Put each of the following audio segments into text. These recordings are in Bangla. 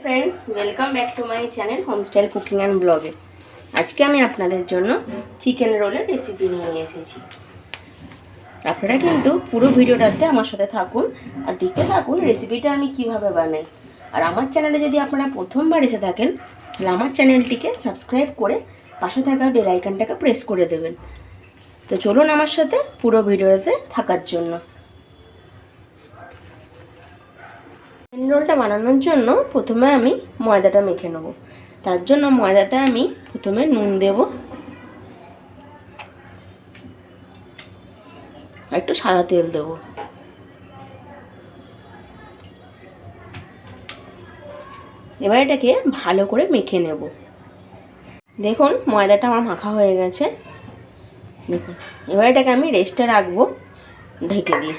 Friends, welcome back to my channel home style cooking and ব্লগে। আজকে আমি আপনাদের জন্য চিকেন রোলের রেসিপি নিয়ে এসেছি। আপনারা কিন্তু পুরো ভিডিওটাতে আমার সাথে থাকুন আর দেখতে থাকুন রেসিপিটা আমি কিভাবে বানাই। আর আমার চ্যানেলে যদি আপনারা প্রথমবার এসে থাকেন তাহলে আমার চ্যানেলটিকে সাবস্ক্রাইব করে পাশে থাকা বেল আইকনটাকে প্রেস করে দেবেন। তো চলুন আমার সাথে পুরো ভিডিওতে থাকার জন্য। চিকেন রোলটা বানানোর জন্য প্রথমে আমি ময়দাটা মেখে নেব। তার জন্য ময়দাতে আমি প্রথমে নুন দেব, আর একটু সাদা তেল দেব। এবার এটাকে ভালো করে মেখে নেব। দেখুন ময়দাটা আমার মাখা হয়ে গেছে। দেখুন এবার এটাকে আমি রেস্টে রাখবো ঢেকে দিয়ে।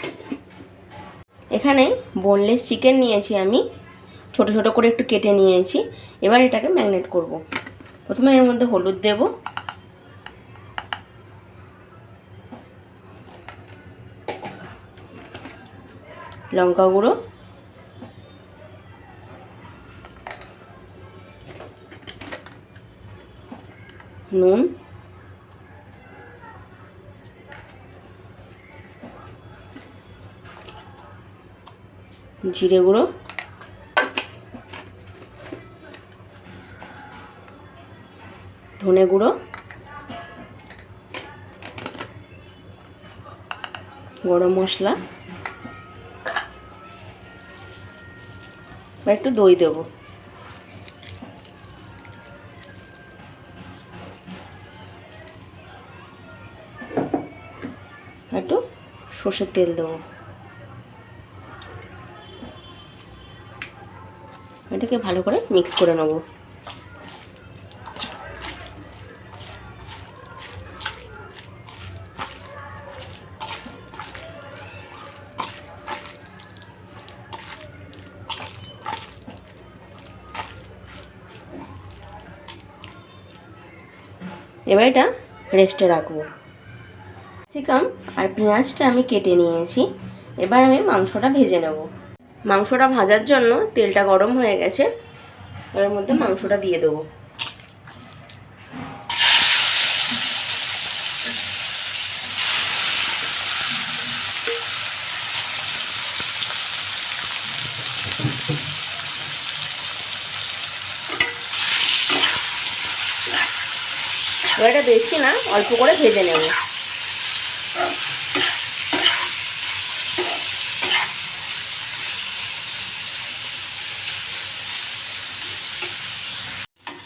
এখানে বোনলেস চিকেন নিয়েছি, আমি ছোট ছোট করে একটু কেটে নিয়েছি। এবার এটাকে ম্যারিনেট করব। প্রথমে এর মধ্যে হলুদ দেব, লঙ্কা গুঁড়ো, নুন, জিরে গুঁড়ো, ধনে গুঁড়ো, গরম মশলা, বা একটু দই দেব। একটু সর্ষের তেল দেবো। এটাকে ভালো করে মিক্স করে নেব। এবার এটা রেস্টে রাখবো। ক্যাপসিকাম আর পেঁয়াজটা আমি কেটে নিয়েছি। এবার আমি মাংসটা ভেজে নেব। মাংসটা ভাজার জন্য তেলটা গরম হয়ে গেছে। এর মধ্যে মাংসটা দিয়ে দেবো। এবার এটা বেশি না, অল্প করে ভেজে নেব।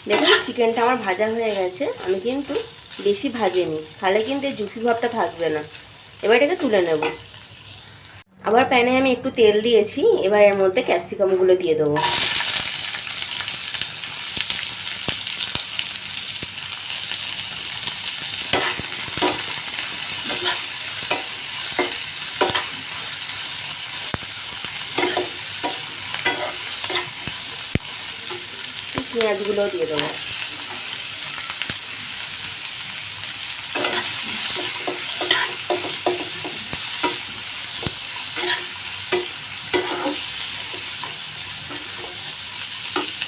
দেখুন চিকেনটা আমার ভাজা হয়ে গেছে। আমি কিন্তু বেশি ভাজিনি, তাহলে কিন্তু এই জুসি ভাবটা থাকবে না। এবার এটাকে তুলে নেব। আবার প্যানে আমি একটু তেল দিয়েছি। এবার এর মধ্যে ক্যাপসিকামগুলো দিয়ে দেবো। পেঁয়াজগুলো দিয়ে দেবো।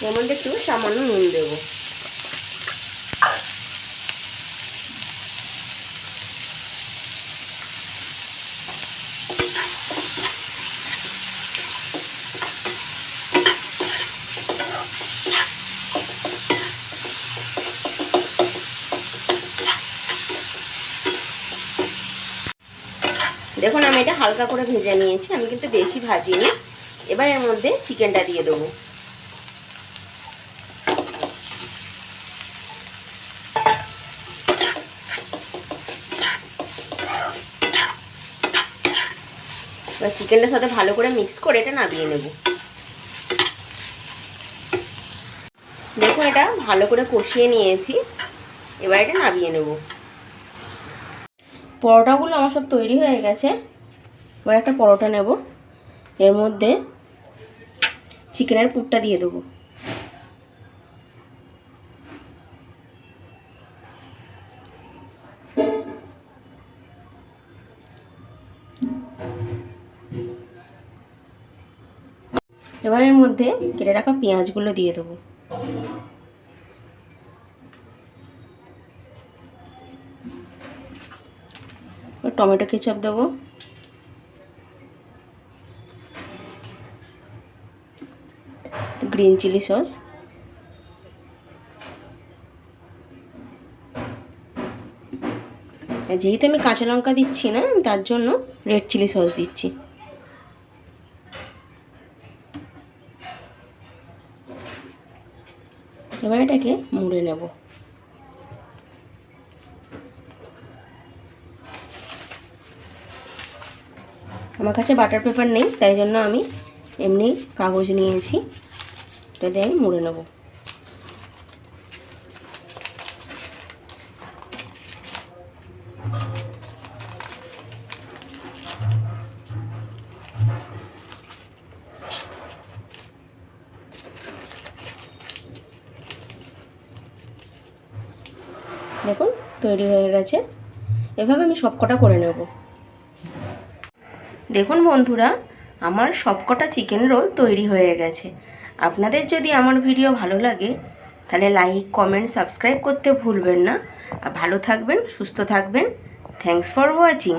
এর মধ্যে একটু সামান্য নুন দেবো। দেখুন আমি এটা হালকা করে ভেজে নিয়েছি, আমি কিন্তু বেশি ভাজিনি। এবার এর মধ্যে চিকেনটা দিয়ে দেবো। এবার চিকেনটার সাথে ভালো করে মিক্স করে এটা নামিয়ে নেব। দেখুন এটা ভালো করে কষিয়ে নিয়েছি। এবার এটা নামিয়ে নেব। পরোটাগুলো আমার সব তৈরি হয়ে গেছে। এবার একটা পরোটা নেব, এর মধ্যে চিকেনের পুরটা দিয়ে দেবো। এবার এর মধ্যে কেটে রাখা পেঁয়াজগুলো দিয়ে দেবো। টমেটো কেচাপ দেবো, গ্রিন চিলি সস, যেহেতু আমি কাঁচা লঙ্কা দিচ্ছি না তার জন্য রেড চিলি সস দিচ্ছি। এবার এটাকে মুড়ে নেব। আমার কাছে বাটার পেপার নেই, তাই জন্য আমি এমনি কাগজ নিয়েছি, এটা দিয়ে আমি মুড়ে নেব। দেখুন তৈরি হয়ে গেছে। এভাবে আমি সবকটা করে নেব। দেখুন বন্ধুরা, আমার সবকটা চিকেন রোল তৈরি হয়ে গেছে। আপনাদের যদি আমার ভিডিও ভালো লাগে তাহলে লাইক, কমেন্ট, সাবস্ক্রাইব করতে ভুলবেন না। আর ভালো থাকবেন, সুস্থ থাকবেন। Thanks for watching.